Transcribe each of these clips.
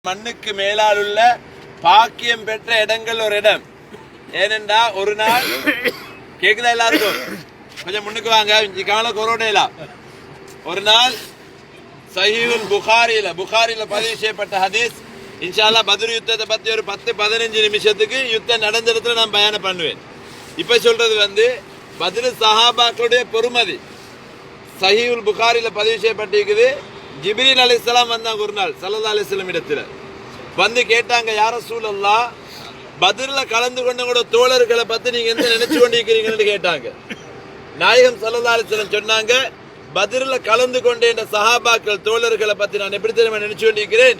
மண்ணுக்கு மேலால் உள்ள பாக்கியம் பெற்ற இடங்கள் ஒரு இடம். ஏனென்றா ஒரு நாள் கேக்குதா எல்லாருக்கும்? கொஞ்சம் முன்னுக்கு வாங்க. கால கொரோனா ஒரு நாள் சஹீஹுல் புகாரில பதிவு செய்யப்பட்ட ஹதீஸ். இன்ஷா அல்லாஹ் பத்ர் யுத்தத்தை பத்தி ஒரு 10-15 நிமிஷத்துக்கு யுத்தம் நடந்த இடத்துல நான் பயானம் பண்ணுவேன். இப்ப சொல்றது பத்ர் சஹாபாக்களுடைய பொறுமதி. சஹீஹுல் புகாரில பதிவு செய்யப்பட்டிருக்குது. ஜிப்ரீல் அலைஹிஸ்ஸலாம் வந்தாங்க ஒரு நாள் ஸல்லல்லாஹு அலைஹி வஸல்லம் இடத்துல வந்து கேட்டாங்க, யா ரசூலல்லாஹ், பத்ர்ல கலந்து கொண்டவங்களோட தோழர்களை பத்தி நீங்க என்ன நினைச்சு கொண்டிருக்கிறீங்கன்னு கேட்டாங்க. நாயகம் ஸல்லல்லாஹு அலைஹி வஸல்லம் சொன்னாங்க, பத்ர்ல கலந்து கொண்ட சஹாபாக்கள் தோழர்களை பத்தி நான் எப்படி தெரியுமா நினைச்சு கொண்டிருக்கிறேன்?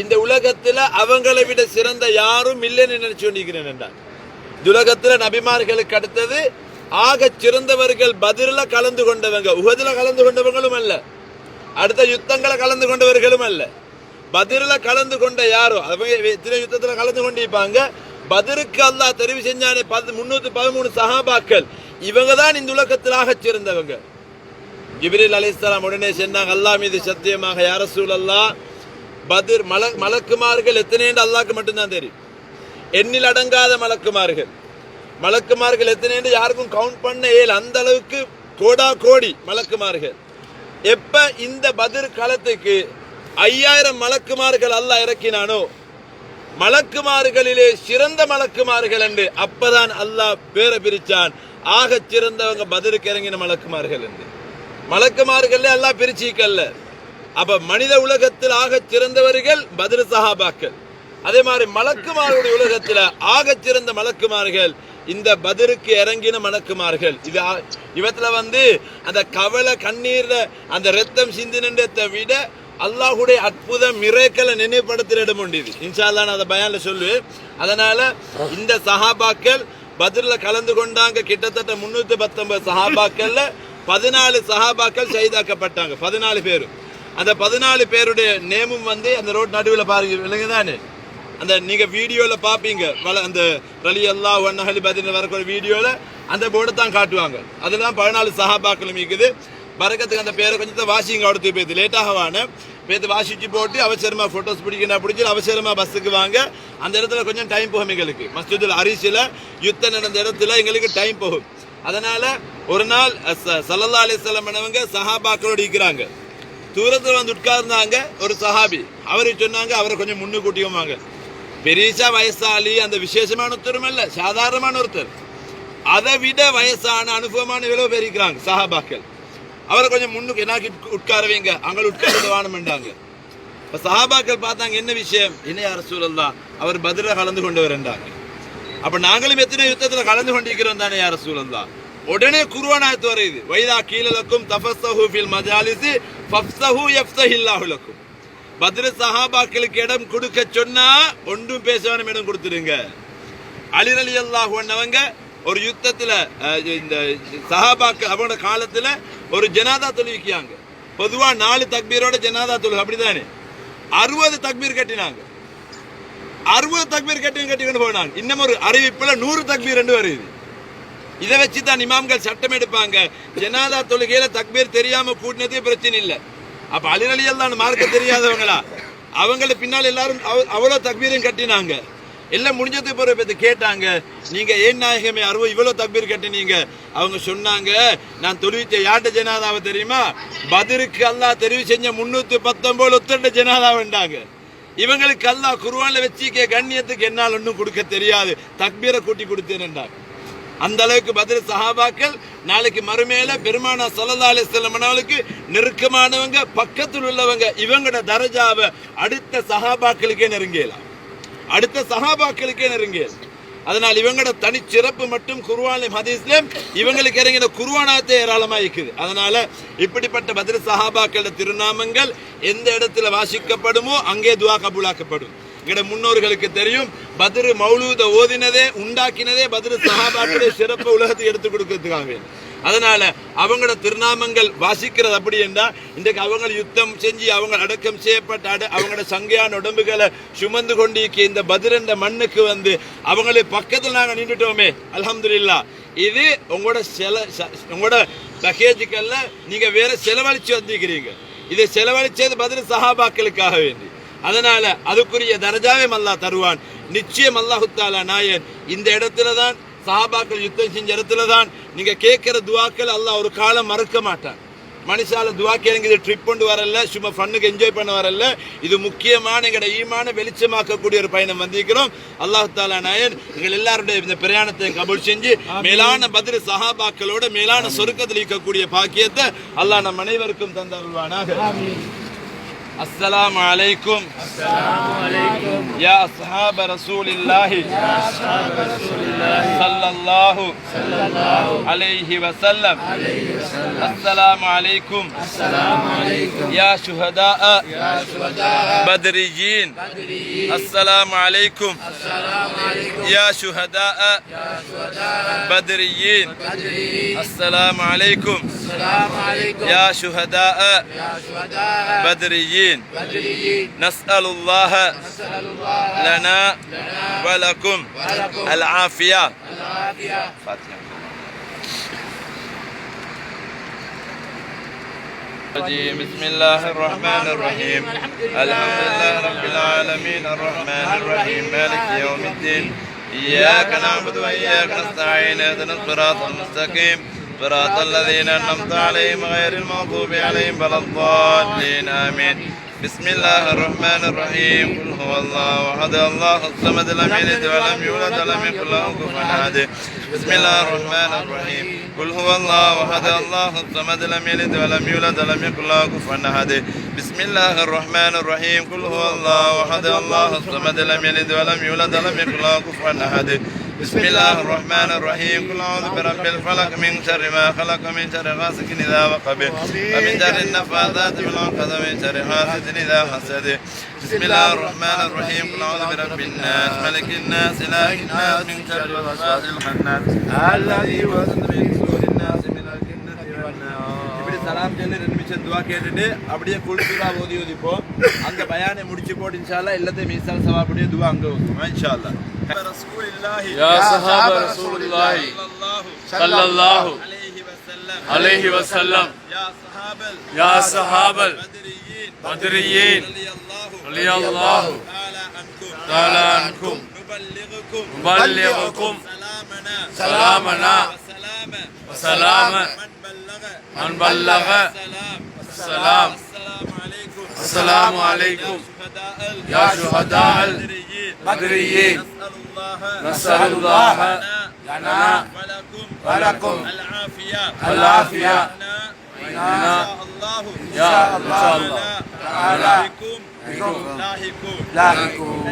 இந்த உலகத்துல அவங்களை விட சிறந்த யாரும் இல்லைன்னு நினைச்சு கொண்டிருக்கிறேன் என்றார். உலகத்துல நபிமார்களுக்கு அடுத்தது ஆக சிறந்தவர்கள் பத்ர்ல கலந்து கொண்டவங்க. உஹதுல கலந்து கொண்டவங்களும் அல்ல, அடுத்த யுத்தங்களை கலந்து கொண்டவர்களும் அல்ல. பத்ர்ல கலந்து கொண்ட யாரோ அவங்க எத்தனை யுத்தத்துல கலந்து கொண்டிருப்பாங்க. பத்ருக்கு அல்லாஹ் தெரிவு செஞ்சானே 313 சஹாபாக்கள், இவங்க தான் இந்த உலகத்தில் ஆக சிறந்தவங்க. ஜிப்ரீல் அலைஹிஸ்ஸலாம் உடனே சொன்னாங்க, அல்லாஹ் மீது சத்தியமாக யா ரசூலல்லாஹ், பத்ர் மலக்குமார்கள் எத்தனை என்று அல்லாஹ்க்கு மட்டும்தான் தெரியும். எண்ணில் அடங்காத மலக்குமார்கள் எத்தனை என்று யாருக்கும் கவுண்ட் பண்ண இயல. அந்த அளவுக்கு கோடா கோடி மலக்குமார்கள். எப்ப இந்த பத்ர் காலத்துக்கு 5000 மலக்குமார்கள் அல்லாஹ் இறக்கினானோ, மலக்குமார்களிலே சிறந்த மலக்குமார்கள் என்று அப்பதான் அல்லாஹ் பேரை பிரிச்சான். ஆக சிறந்தவங்க பத்ருக்கு இறங்கின மலக்குமார்கள் என்று. மலக்குமார்கள் அல்லாஹ் பிரிச்சிக்கல்ல. அப்ப மனித உலகத்தில் ஆக சிறந்தவர்கள் பத்ர் சஹாபாக்கள். அதே மாதிரி மலக்குமாருடைய உலகத்துல ஆக சிறந்த மலக்குமார்கள் இந்த பத்ருக்கு இறங்கின மலக்குமார்கள். இவத்துல அந்த கவலை கண்ணீர்ல அந்த ரத்தம் சிந்தினத்தை விட அல்லாஹுடைய அற்புதம் மிரேக்கலை நினைவுபடுத்துற இடம் உண்டு. இன்ஷா அல்லாஹ் நான் அதை பயான்ல சொல்லுவேன். அதனால இந்த சஹாபாக்கள் பத்ர்ல கலந்து கொண்டாங்க. கிட்டத்தட்ட 319 சஹாபாக்கள்ல 14 சஹாபாக்கள் ஷஹீதாக்கப்பட்டாங்க. 14 பேரும். அந்த 14 பேருடைய நேமும் அந்த ரோட் நடுவில் பாருங்க, விளங்குதானே? அந்த நீங்க வீடியோல பாப்பீங்க, அந்த ரலியல்லாஹு அன்ஹு பத்ர் வரக்கூடிய வீடியோல அந்த போர்டை தான் காட்டுவாங்க. அதுதான் 14 சஹாபாக்களும் இருக்குது. பரக்கத்துக்கு அந்த பேரை கொஞ்சம் வாசிங்க. அடுத்து பேத்து லேட்டாக வான பேத்து வாசிச்சு போட்டு அவசரமா போட்டோஸ் பிடிச்சு அவசரமா பஸ்ஸுக்கு வாங்க. அந்த இடத்துல கொஞ்சம் டைம் போகும் எங்களுக்கு. மஸ்ஜிதுல் அரிசில யுத்தம் நடந்த இடத்துல எங்களுக்கு டைம் போகும். அதனால ஒரு நாள் ஸல்லல்லாஹு அலைஹி வஸல்லம் அவங்க சஹாபாக்களோடு இருக்கிறாங்க. தூரத்தில் உட்கார்ந்தாங்க. ஒரு சஹாபி அவரு சொன்னாங்க, அவரை கொஞ்சம் முன்னுக்கூட்டியும் வாங்க. பெரிசா வயசாளி, அந்த விசேஷமான ஒருத்தரும் அல்ல, சாதாரணமான ஒருத்தர். அதை விட வயசான அனுபவமான எவ்வளவு பேர் இருக்கிறாங்க சஹாபாக்கள். அவரை கொஞ்சம் முன்னுக்கு என்னாக்கி உட்கார வைங்க, அங்கே உட்கார்ந்து வானம்ண்டாங்க. இப்ப சஹாபாக்கள் பார்த்தாங்க, என்ன விஷயம்? என்ன யா ரசூலல்லாஹ், அவர் பத்ர்ல கலந்து கொண்டவர் என்றாங்க. அப்ப நாங்களும் எத்தனை யுத்தத்துல கலந்து கொண்டிருக்கிறோம் தானே யா ரசூலல்லாஹ். உடனே குர்ஆன் ஆயத்து வருது, வைதா கீல லக்கும் தஃபஸ்ஸஹு ஃபில் மஜாலிஸி ஃபஃப்ஸஹு யஃப்ஸஹில்லாஹு லக்கும். பத்ர் சஹாபாக்களுக்கு இடம் கொடுக்க சொன்னா ஒன்றும் பேசவான இடம் கொடுத்துடுங்க. அலி ரலியல்லாஹு அன்ஹு ஒரு யுத்தத்துல இந்த சஹாபாக்கள் அவங்களோட காலத்துல ஒரு ஜனாதா தொழுவிக்காங்க. பொதுவா 4 தக்பீரோட ஜனாதா தொழு, அப்படித்தானே? 60 தக்பீர் கட்டினாங்க. 60 தக்பீர் கட்டிக்கிட்டு போனாங்க. இன்னும் ஒரு அறிவிப்புல 100 தக்பீர் என்று வருது. இதை வச்சுதான் இமாம்கள் சட்டம் எடுப்பாங்க. ஜனாதா தொழுகையில தக்பீர் தெரியாம கூட்டினதே பிரச்சனை இல்லை. அப்ப அலி ரலியல்லாஹு மார்க்க தெரியாதவங்களா? அவங்கள பின்னால் எல்லாரும் அவ்வளவு தக்பீரையும் கட்டினாங்க. எல்லாம் முடிஞ்சது பிறகு கேட்டாங்க, நீங்க ஏன் நாயகமே இவ்வளவு தக்பீர் கட்டினீங்க? அவங்க சொன்னாங்க, நான் தொழுவிச்ச யார்ட ஜனாதாவை தெரியுமா? பத்ருக்கு அல்லாஹ் தெரிவு செஞ்ச 319 ஒத்தண்ட ஜனாதாவண்டாங்க. இவங்களுக்கு அல்லாஹ் குர்ஆன்ல வச்சிக்க கண்ணியத்துக்கு என்னால் ஒன்றும் கொடுக்க தெரியாது, தக்பீரை கூட்டி கொடுத்தேன்டாங்க. அந்த அளவுக்கு பத்ர் சஹாபாக்கள் நாளைக்கு மறுமையில பெருமானா ஸல்லல்லாஹு அலைஹி வஸல்லம் அவர்களுக்கு நெருக்கமானவங்க, பக்கத்தில் உள்ளவங்க. இவங்களோட தரஜாவை அடுத்த சஹாபாக்களுக்கே நெருங்கலாம், அடுத்த சஹாபாக்களுக்கே நெருங்கலாம். அதனால் இவங்களோட தனி சிறப்பு மட்டும் குர்ஆன்லயும் ஹதீஸ்லயும் இவங்களுக்கு இறங்கின குர்ஆனாத்தே ஏராளமா இருக்குது. அதனால இப்படிப்பட்ட பத்ர் சஹாபாக்களோட திருநாமங்கள் எந்த இடத்துல வாசிக்கப்படுமோ அங்கே துஆ கபூலாக்கப்படும். எங்கட முன்னோர்களுக்கு தெரியும், பத்ர் மௌலூத ஓதினதே உண்டாக்கினதே பத்ர் சஹாபாக்களுடைய சிறப்பு உலகத்துக்கு எடுத்து கொடுக்கறதுக்காக. அதனால அவங்களோட திருநாமங்கள் வாசிக்கிறது அப்படி என்றா, இன்றைக்கு அவங்க யுத்தம் செஞ்சு அவங்க அடக்கம் செய்யப்பட்ட அவங்களோட சங்கையான உடம்புகளை சுமந்து கொண்டிருக்க இந்த பத்ர் என்ற மண்ணுக்கு அவங்களை பக்கத்தில் நாங்கள் நின்றுட்டோமே, அல்ஹம்துலில்லாஹ். இது உங்களோட பேக்கேஜுக்கல்ல, நீங்க வேற செலவழிச்சு வந்திருக்கிறீங்க. இதை செலவழிச்சது பத்ர் சஹாபாக்களுக்காக வேண்டி. அதனால அதுக்குரிய தரஜாவே அல்லாஹ் தருவான். நிச்சயம் அல்லாஹு தஆலா நாயன் இந்த இடத்துல தான் சஹாபாக்கள் யுத்தம் செஞ்ச இடத்துல தான் நீங்க கேட்கிற துவாக்கள் அல்லாஹ் ஒரு காலம் மறக்க மாட்டான். மனுஷால துவா கேளுங்க, இது ட்ரிப் கொண்டு வரல, சும்மா ஃபன்னுக்கு என்ஜாய் பண்ண வரல, இது முக்கியமான எங்களோட ஈமான வெளிச்சமாக்கக்கூடிய ஒரு பயணம் வந்திருக்கிறோம். அல்லாஹ் தஆலா நாயன் எங்கள் எல்லாருடைய இந்த பிரயாணத்தை கபூல் செஞ்சு மேலான பத்ர் சஹாபாக்களோட மேலான சொர்க்கத்தில் இருக்கக்கூடிய பாக்கியத்தை அல்லாஹ் நம் அனைவருக்கும் தந்தருள்வானாக. السلام عليكم يا أصحاب رسول الله صلى الله عليه وسلم. السلام عليكم يا شهداء بدريين. السلام عليكم يا شهداء بدريين. السلام عليكم يا شهداء بدريين. نسأل الله لنا ولكم العافية. بسم الله الرحمن الرحيم. الحمد لله رب العالمين الرحمن الرحيم مالك يوم الدين. إياك نعبد وإياك نستعين اهدنا الصراط المستقيم صراط الذين أنعمت عليهم غير المغضوب عليهم ولا الضالين آمين. بسم الله الرحمن الرحيم. قل هو الله أحد الله الصمد لم يلد ولم يولد ولم يكن له كفوا أحد. بسم الله الرحمن الرحيم. قل هو الله أحد الله الصمد لم يلد ولم يولد ولم يكن له كفوا أحد. بسم الله الرحمن الرحيم. قل هو الله أحد الله الصمد لم يلد ولم يولد ولم يكن له كفوا أحد. بسم الله الرحمن الرحيم. قل أعوذ برب الفلق من شر ما خلق من شر غاسق إذا وقب ومن شر النفاثات في العقد ومن شر حاسد إذا حسد. بسم الله الرحمن الرحيم. قل أعوذ برب الناس ملك الناس إله الناس من شر الوسواس الخناس الذي يوسوس في صدور الناس من الجنة والناس. இப்படி சலாம் சொல்லி 2 நிமிஷம் துஆ கேட்டுட்டு அப்படியே குல் சூரா ஓதி ஓதிப்போம். அந்த பயானை முடிச்சு போட்டு இன்ஷாஅல்லாஹ் எல்லாத்தையும் மீசால் சவாபுடைய துஆ அங்க ஓதுவோம் இன்ஷாஅல்லாஹ். يا صحاب رسول الله صلى الله عليه وسلم. يا صحاب البدريين رضي الله تعالى عنكم نبلغكم سلامنا وسلام من بلغ السلام. السلام عليكم يا شهداء البدريين. نسأل الله لنا ولكم العافية. يا الله تعالى بكم لاحقون.